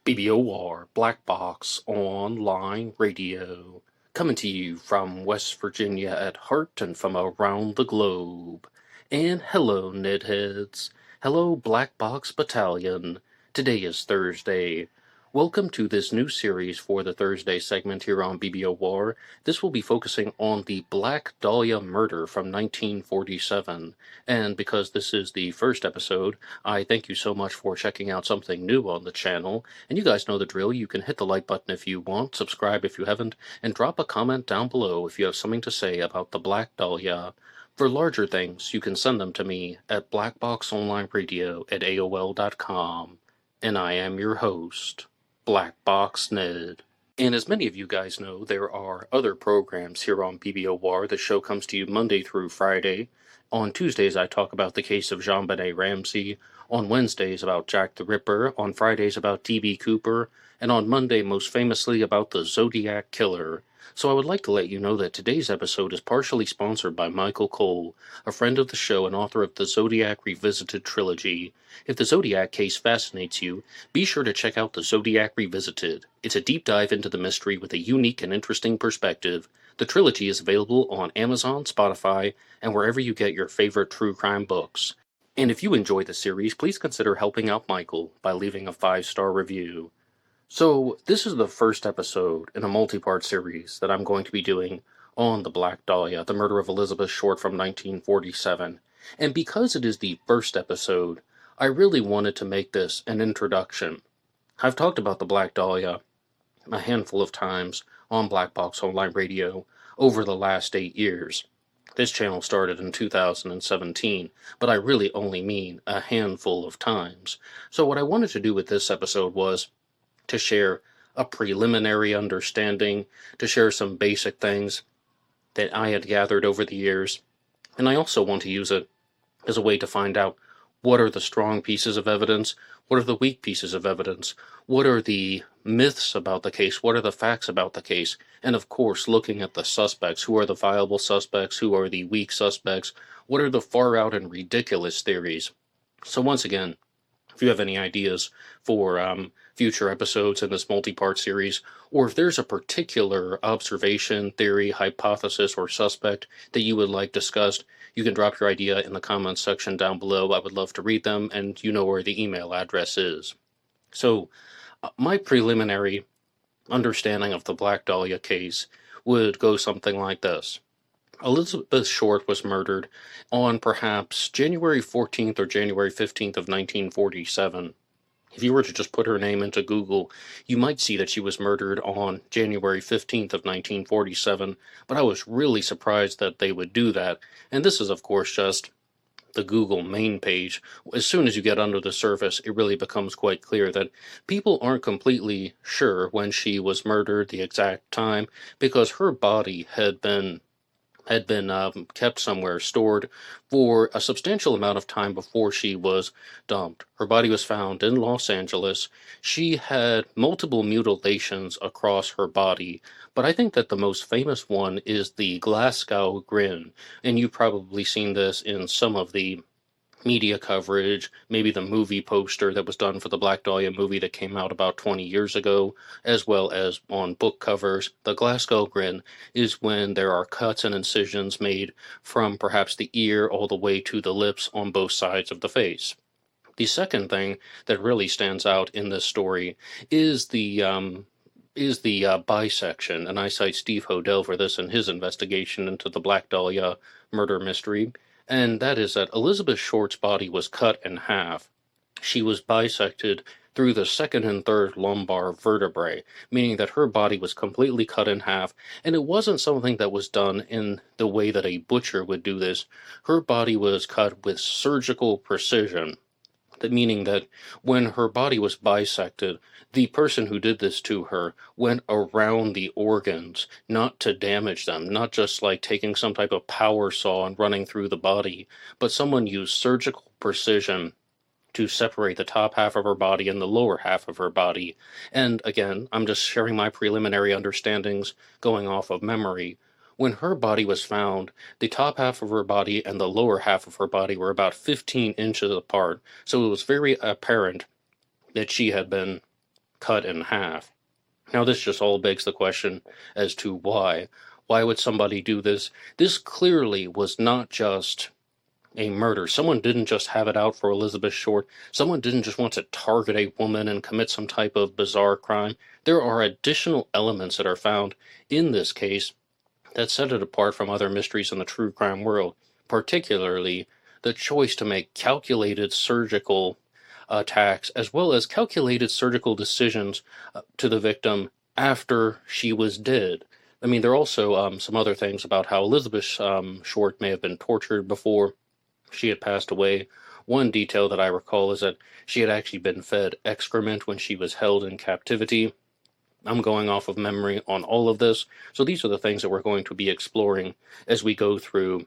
BBOR, Black Box Online Radio, coming to you from West Virginia at heart and from around the globe. And hello, Nedheads. Hello, Black Box Battalion. Today is Thursday. Welcome to this new series for the Thursday segment here on BBOR. This will be focusing on the Black Dahlia murder from 1947. And because this is the first episode, I thank you so much for checking out something new on the channel. And you guys know the drill. You can hit the like button if you want, subscribe if you haven't, and drop a comment down below if you have something to say about the Black Dahlia. For larger things, you can send them to me at blackboxonlineradio@aol.com. And I am your host, Black Box Ned. And as many of you guys know, there are other programs here on BBOR. The show comes to you Monday through Friday. On Tuesdays, I talk about the case of JonBenet Ramsey. On Wednesdays, about Jack the Ripper. On Fridays, about D.B. Cooper. And on Monday, most famously, about the Zodiac Killer. So I would like to let you know that today's episode is partially sponsored by Michael Cole, a friend of the show and author of the Zodiac Revisited trilogy. If the Zodiac case fascinates you, be sure to check out the Zodiac Revisited. It's a deep dive into the mystery with a unique and interesting perspective. The trilogy is available on Amazon, Spotify, and wherever you get your favorite true crime books. And if you enjoy the series, please consider helping out Michael by leaving a 5-star review. So, this is the first episode in a multi-part series that I'm going to be doing on the Black Dahlia, the murder of Elizabeth Short from 1947. And because it is the first episode, I really wanted to make this an introduction. I've talked about the Black Dahlia a handful of times on Black Box Online Radio over the last 8 years. This channel started in 2017, but I really only mean a handful of times. So what I wanted to do with this episode was to share a preliminary understanding, to share some basic things that I had gathered over the years, and I also want to use it as a way to find out what are the strong pieces of evidence, what are the weak pieces of evidence, what are the myths about the case, what are the facts about the case, and of course looking at the suspects, who are the viable suspects, who are the weak suspects, what are the far out and ridiculous theories. So once again, if you have any ideas for future episodes in this multi-part series, or if there's a particular observation, theory, hypothesis, or suspect that you would like discussed, you can drop your idea in the comments section down below. I would love to read them, and you know where the email address is. So, my preliminary understanding of the Black Dahlia case would go something like this. Elizabeth Short was murdered on perhaps January 14th or January 15th of 1947. If you were to just put her name into Google, you might see that she was murdered on January 15th of 1947, but I was really surprised that they would do that. And this is, of course, just the Google main page. As soon as you get under the surface, it really becomes quite clear that people aren't completely sure when she was murdered, the exact time, because her body had been kept somewhere, stored for a substantial amount of time before she was dumped. Her body was found in Los Angeles. She had multiple mutilations across her body, but I think that the most famous one is the Glasgow grin, and you've probably seen this in some of the media coverage, maybe the movie poster that was done for the Black Dahlia movie that came out about 20 years ago, as well as on book covers. The Glasgow grin is when there are cuts and incisions made from perhaps the ear all the way to the lips on both sides of the face. The second thing that really stands out in this story is the bisection, and I cite Steve Hodel for this in his investigation into the Black Dahlia murder mystery. And that is that Elizabeth Short's body was cut in half. She was bisected through the second and third lumbar vertebrae, meaning that her body was completely cut in half, and it wasn't something that was done in the way that a butcher would do this. Her body was cut with surgical precision, meaning that when her body was bisected, the person who did this to her went around the organs, not to damage them, not just like taking some type of power saw and running through the body, but someone used surgical precision to separate the top half of her body and the lower half of her body. And again, I'm just sharing my preliminary understandings going off of memory. When her body was found, the top half of her body and the lower half of her body were about 15 inches apart, so it was very apparent that she had been cut in half. Now, this just all begs the question as to why. Why would somebody do this? This clearly was not just a murder. Someone didn't just have it out for Elizabeth Short. Someone didn't just want to target a woman and commit some type of bizarre crime. There are additional elements that are found in this case that set it apart from other mysteries in the true crime world, particularly the choice to make calculated surgical attacks as well as calculated surgical decisions to the victim after she was dead. I mean, there are also some other things about how Elizabeth Short may have been tortured before she had passed away. One detail that I recall is that she had actually been fed excrement when she was held in captivity. I'm going off of memory on all of this, so these are the things that we're going to be exploring as we go through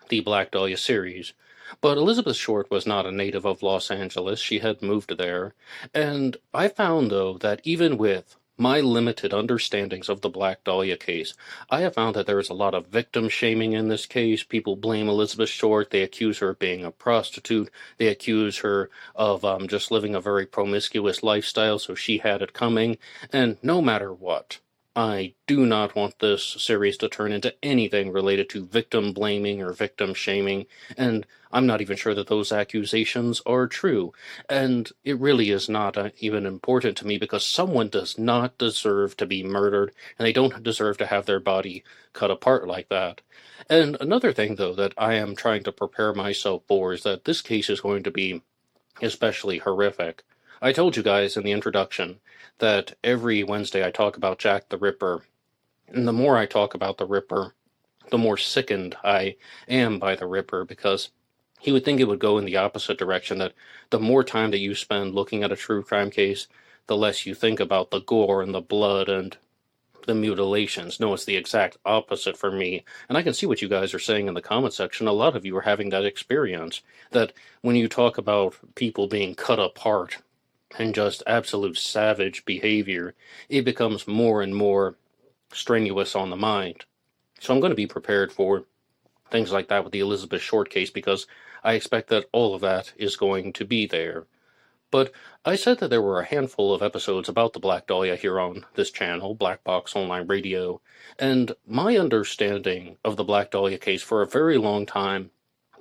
the Black Dahlia series. But Elizabeth Short was not a native of Los Angeles. She had moved there. And I found, though, that even with my limited understandings of the Black Dahlia case, I have found that there is a lot of victim shaming in this case. People blame Elizabeth Short. They accuse her of being a prostitute. They accuse her of just living a very promiscuous lifestyle, so she had it coming. And no matter what, I do not want this series to turn into anything related to victim blaming or victim shaming, and I'm not even sure that those accusations are true. And it really is not even important to me because someone does not deserve to be murdered, and they don't deserve to have their body cut apart like that. And another thing, though, that I am trying to prepare myself for is that this case is going to be especially horrific. I told you guys in the introduction that every Wednesday I talk about Jack the Ripper, and the more I talk about the Ripper, the more sickened I am by the Ripper, because he would think it would go in the opposite direction, that the more time that you spend looking at a true crime case, the less you think about the gore and the blood and the mutilations. No, it's the exact opposite for me. And I can see what you guys are saying in the comment section. A lot of you are having that experience, that when you talk about people being cut apart and just absolute savage behavior, it becomes more and more strenuous on the mind. So I'm going to be prepared for things like that with the Elizabeth Short case, because I expect that all of that is going to be there. But I said that there were a handful of episodes about the Black Dahlia here on this channel, Black Box Online Radio, and my understanding of the Black Dahlia case for a very long time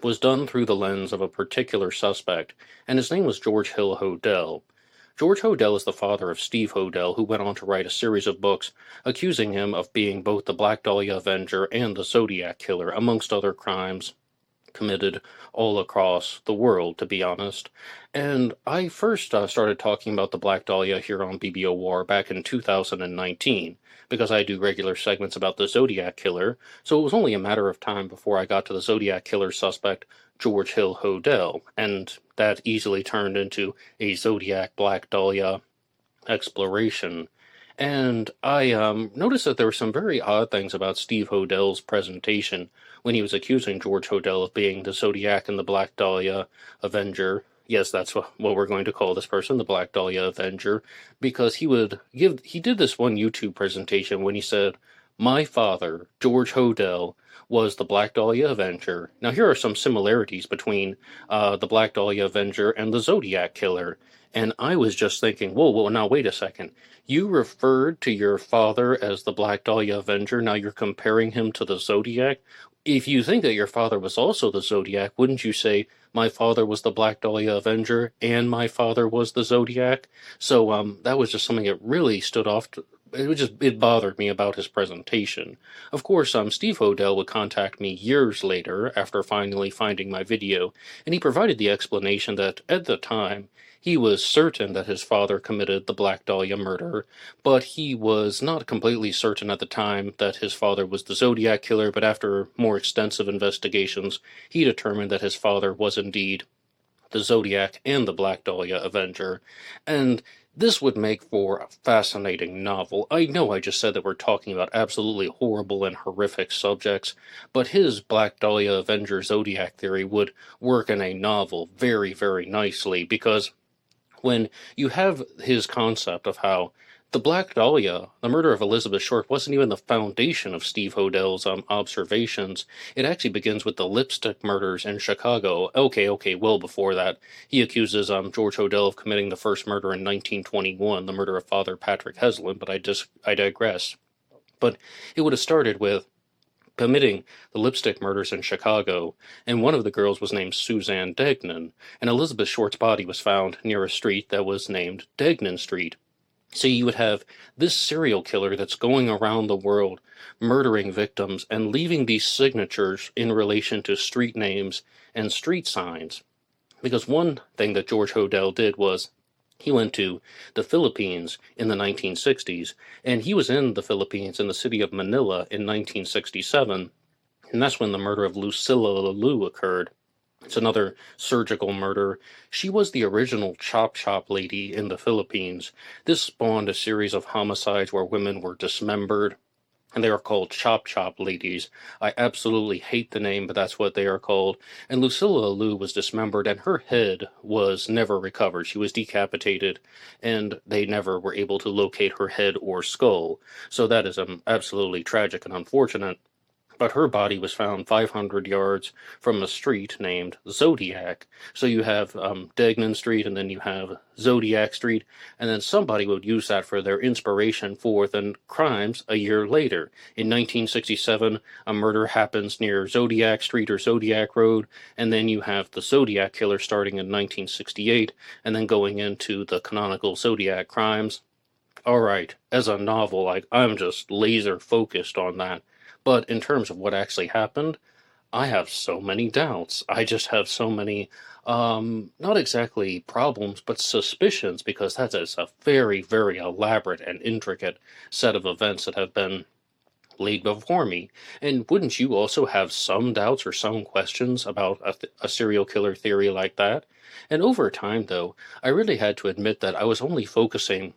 was done through the lens of a particular suspect, and his name was George Hill Hodel. George Hodel is the father of Steve Hodel, who went on to write a series of books accusing him of being both the Black Dahlia Avenger and the Zodiac Killer, amongst other crimes committed all across the world, to be honest. And I first started talking about the Black Dahlia here on BBO War back in 2019, because I do regular segments about the Zodiac Killer, so it was only a matter of time before I got to the Zodiac Killer suspect, George Hill Hodel, and that easily turned into a Zodiac Black Dahlia exploration. And I noticed that there were some very odd things about Steve Hodel's presentation when he was accusing George Hodel of being the Zodiac and the Black Dahlia Avenger. Yes, that's what we're going to call this person, the Black Dahlia Avenger, because he did this one YouTube presentation when he said, "My father, George Hodel, was the Black Dahlia Avenger." Now, here are some similarities between the Black Dahlia Avenger and the Zodiac Killer. And I was just thinking, whoa, now wait a second. You referred to your father as the Black Dahlia Avenger, now you're comparing him to the Zodiac? If you think that your father was also the Zodiac, wouldn't you say, my father was the Black Dahlia Avenger, and my father was the Zodiac? So, that was just something that really stood off. It bothered me about his presentation. Of course, Steve Hodel would contact me years later, after finally finding my video, and he provided the explanation that, at the time, he was certain that his father committed the Black Dahlia murder, but he was not completely certain at the time that his father was the Zodiac Killer, but after more extensive investigations, he determined that his father was indeed the Zodiac and the Black Dahlia Avenger. And this would make for a fascinating novel. I know I just said that we're talking about absolutely horrible and horrific subjects, but his Black Dahlia Avenger Zodiac theory would work in a novel very, very nicely, because when you have his concept of how the Black Dahlia, the murder of Elizabeth Short, wasn't even the foundation of Steve Hodel's observations. It actually begins with the lipstick murders in Chicago. Okay, well before that. He accuses George Hodel of committing the first murder in 1921, the murder of Father Patrick Heslin, but I digress. But it would have started with committing the lipstick murders in Chicago, and one of the girls was named Suzanne Degnan, and Elizabeth Short's body was found near a street that was named Degnan Street. So you would have this serial killer that's going around the world murdering victims and leaving these signatures in relation to street names and street signs. Because one thing that George Hodel did was he went to the Philippines in the 1960s, and he was in the Philippines in the city of Manila in 1967, and that's when the murder of Lucilla Liu occurred. It's another surgical murder. She was the original chop shop lady in the Philippines. This spawned a series of homicides where women were dismembered, and they are called chop shop ladies. I absolutely hate the name, but that's what they are called. And Lucilla Liu was dismembered, and her head was never recovered. She was decapitated, and they never were able to locate her head or skull. So that is absolutely tragic and unfortunate. But her body was found 500 yards from a street named Zodiac. So you have Degnan Street, and then you have Zodiac Street, and then somebody would use that for their inspiration for the crimes a year later. In 1967, a murder happens near Zodiac Street or Zodiac Road, and then you have the Zodiac Killer starting in 1968, and then going into the canonical Zodiac crimes. All right, as a novel, I'm just laser focused on that. But in terms of what actually happened, I have so many doubts. I just have so many, not exactly problems, but suspicions, because that is a very, very elaborate and intricate set of events that have been laid before me. And wouldn't you also have some doubts or some questions about a serial killer theory like that? And over time, though, I really had to admit that I was only focusing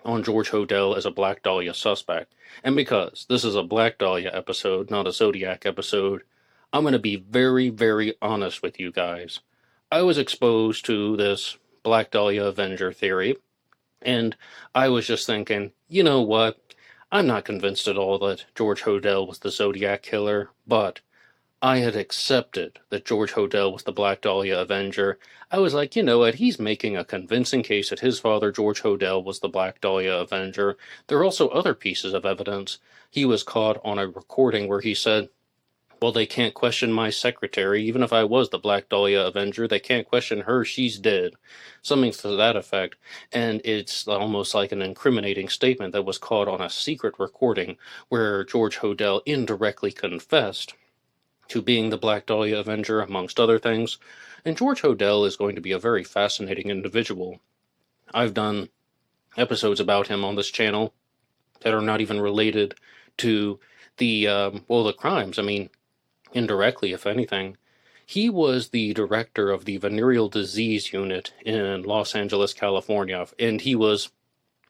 on George Hodel as a Black Dahlia suspect. And because this is a Black Dahlia episode, not a Zodiac episode, I'm going to be very, very honest with you guys. I was exposed to this Black Dahlia Avenger theory, and I was just thinking, you know what? I'm not convinced at all that George Hodel was the Zodiac killer, but I had accepted that George Hodel was the Black Dahlia Avenger. I was like, you know what, he's making a convincing case that his father, George Hodel, was the Black Dahlia Avenger. There are also other pieces of evidence. He was caught on a recording where he said, well, they can't question my secretary. Even if I was the Black Dahlia Avenger, they can't question her. She's dead. Something to that effect. And it's almost like an incriminating statement that was caught on a secret recording where George Hodel indirectly confessed to being the Black Dahlia Avenger, amongst other things. And George Hodel is going to be a very fascinating individual. I've done episodes about him on this channel that are not even related to the crimes. I mean, indirectly, if anything. He was the director of the venereal disease unit in Los Angeles, California, and he was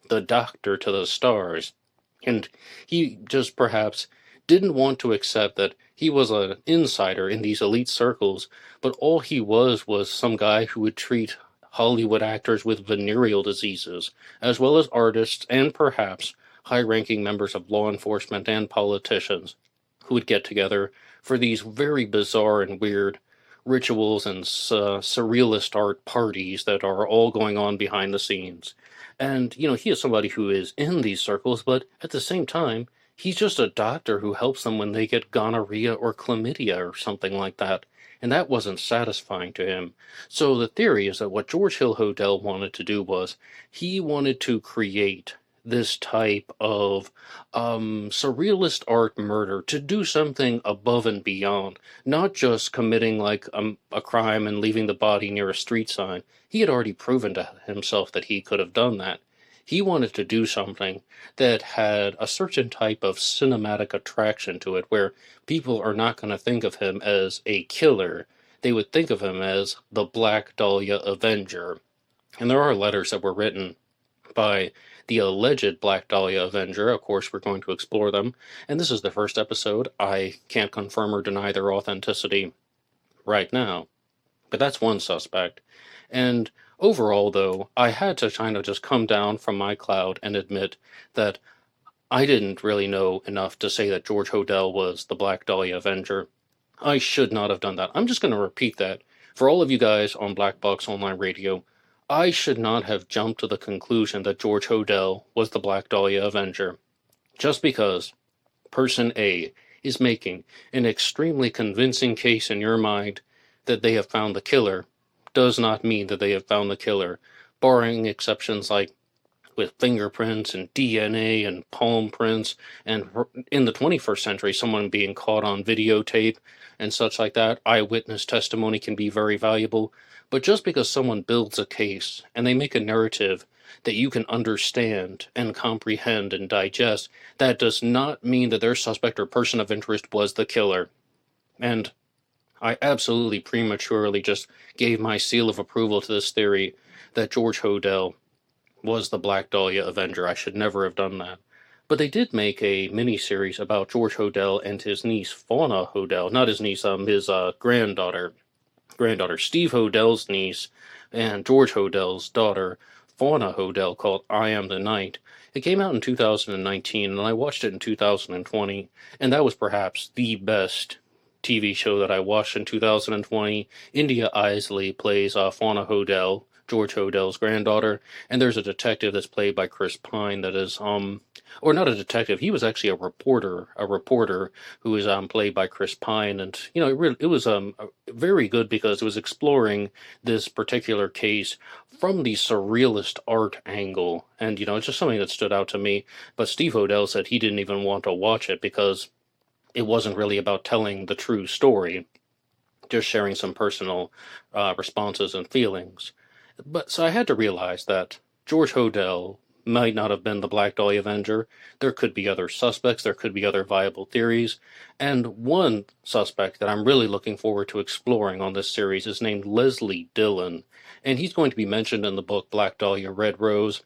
the doctor to the stars. And he just perhaps didn't want to accept that he was an insider in these elite circles, but all he was some guy who would treat Hollywood actors with venereal diseases, as well as artists and perhaps high-ranking members of law enforcement and politicians who would get together for these very bizarre and weird rituals and surrealist art parties that are all going on behind the scenes. And, you know, he is somebody who is in these circles, but at the same time, he's just a doctor who helps them when they get gonorrhea or chlamydia or something like that. And that wasn't satisfying to him. So the theory is that what George Hill Hodel wanted to do was he wanted to create this type of surrealist art murder, to do something above and beyond, not just committing like a crime and leaving the body near a street sign. He had already proven to himself that he could have done that. He wanted to do something that had a certain type of cinematic attraction to it, where people are not going to think of him as a killer. They would think of him as the Black Dahlia Avenger. And there are letters that were written by the alleged Black Dahlia Avenger. Of course, we're going to explore them. And this is the first episode. I can't confirm or deny their authenticity right now. But that's one suspect. And Overall, though, I had to kind of just come down from my cloud and admit that I didn't really know enough to say that George Hodel was the Black Dahlia Avenger. I should not have done that. I'm just going to repeat that. For all of you guys on Black Box Online Radio, I should not have jumped to the conclusion that George Hodel was the Black Dahlia Avenger. Just because person A is making an extremely convincing case in your mind that they have found the killer does not mean that they have found the killer, barring exceptions like with fingerprints and DNA and palm prints, and in the 21st century, someone being caught on videotape and such like that. Eyewitness testimony can be very valuable. But just because someone builds a case and they make a narrative that you can understand and comprehend and digest, that does not mean that their suspect or person of interest was the killer. And I absolutely prematurely just gave my seal of approval to this theory that George Hodel was the Black Dahlia Avenger. I should never have done that. But they did make a mini-series about George Hodel and his niece, Fauna Hodel. Not his niece, his granddaughter. Steve Hodel's niece, and George Hodel's daughter, Fauna Hodel, called I Am the Night. It came out in 2019, and I watched it in 2020, and that was perhaps the best TV show that I watched in 2020. India Isley plays Fauna Hodel, George Hodel's granddaughter, and there's a detective that's played by Chris Pine that is, or not a detective, he was actually a reporter who is played by Chris Pine, and it was very good because it was exploring this particular case from the surrealist art angle, and it's just something that stood out to me. But Steve Hodel said he didn't even want to watch it because it wasn't really about telling the true story, just sharing some personal responses and feelings. But so I had to realize that George Hodel might not have been the Black Dahlia Avenger. There could be other suspects, there could be other viable theories, and one suspect that I'm really looking forward to exploring on this series is named Leslie Dillon, and he's going to be mentioned in the book Black Dahlia Red Rose.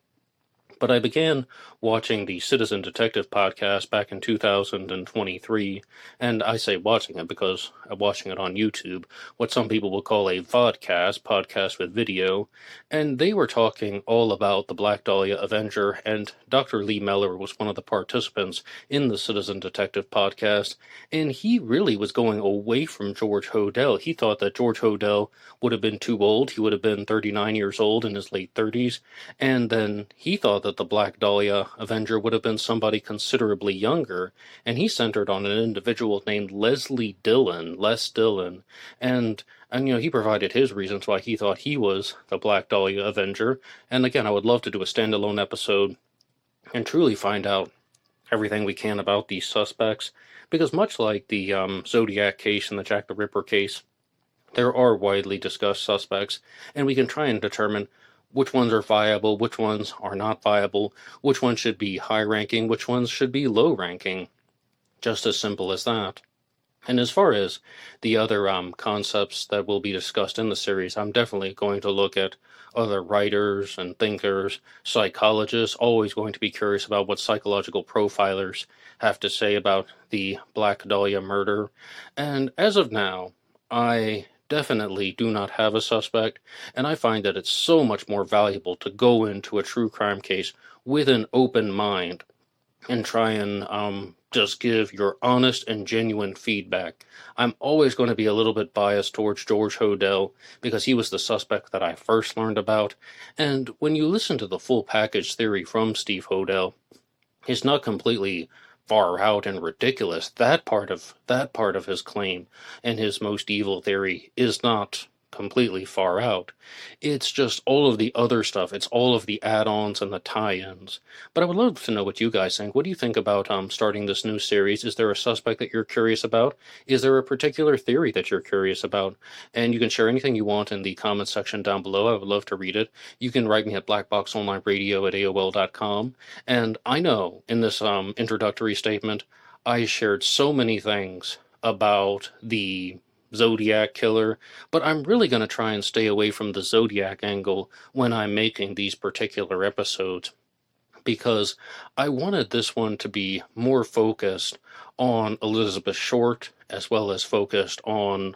But I began watching the Citizen Detective podcast back in 2023, and I say watching it because I'm watching it on YouTube, what some people will call a podcast with video, and they were talking all about the Black Dahlia Avenger, and Dr. Lee Meller was one of the participants in the Citizen Detective podcast, and he really was going away from George Hodel. He thought that George Hodel would have been too old. He would have been 39 years old in his late 30s, and then he thought that the Black Dahlia Avenger would have been somebody considerably younger, and he centered on an individual named Leslie Dillon, Les Dillon, and he provided his reasons why he thought he was the Black Dahlia Avenger. And again, I would love to do a standalone episode and truly find out everything we can about these suspects, because much like the Zodiac case and the Jack the Ripper case, there are widely discussed suspects, and we can try and determine which ones are viable, which ones are not viable, which ones should be high-ranking, which ones should be low-ranking. Just as simple as that. And as far as the other concepts that will be discussed in the series, I'm definitely going to look at other writers and thinkers, psychologists, always going to be curious about what psychological profilers have to say about the Black Dahlia murder. And as of now, I definitely do not have a suspect, and I find that it's so much more valuable to go into a true crime case with an open mind and try and just give your honest and genuine feedback. I'm always going to be a little bit biased towards George Hodel because he was the suspect that I first learned about, and when you listen to the full package theory from Steve Hodel, it's not completely far out and ridiculous. That part of his claim and his most evil theory is not completely far out. It's just all of the other stuff. It's all of the add-ons and the tie-ins. But I would love to know what you guys think. What do you think about starting this new series? Is there a suspect that you're curious about? Is there a particular theory that you're curious about? And you can share anything you want in the comment section down below. I would love to read it. You can write me at blackboxonlineradio@aol.com. And I know in this introductory statement, I shared so many things about the Zodiac killer, but I'm really going to try and stay away from the Zodiac angle when I'm making these particular episodes, because I wanted this one to be more focused on Elizabeth Short, as well as focused on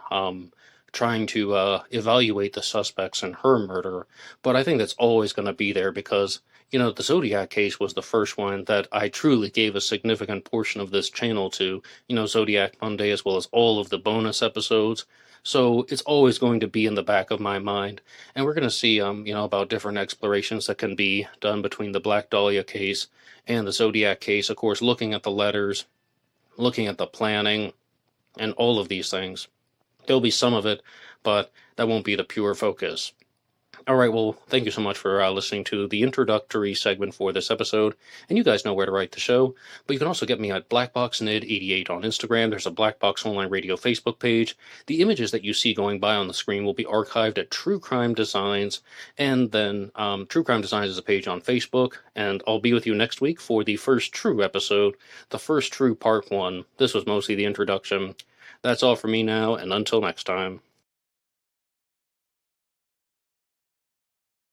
trying to evaluate the suspects in her murder, but I think that's always going to be there because, the Zodiac case was the first one that I truly gave a significant portion of this channel to, Zodiac Monday, as well as all of the bonus episodes. So it's always going to be in the back of my mind. And we're going to see, about different explorations that can be done between the Black Dahlia case and the Zodiac case. Of course, looking at the letters, looking at the planning, and all of these things. There'll be some of it, but that won't be the pure focus. All right, well, thank you so much for listening to the introductory segment for this episode. And you guys know where to write the show, but you can also get me at BlackBoxNid88 on Instagram. There's a Black Box Online Radio Facebook page. The images that you see going by on the screen will be archived at True Crime Designs, and then True Crime Designs is a page on Facebook, and I'll be with you next week for the first true episode, the first true part 1. This was mostly the introduction. That's all for me now, and until next time.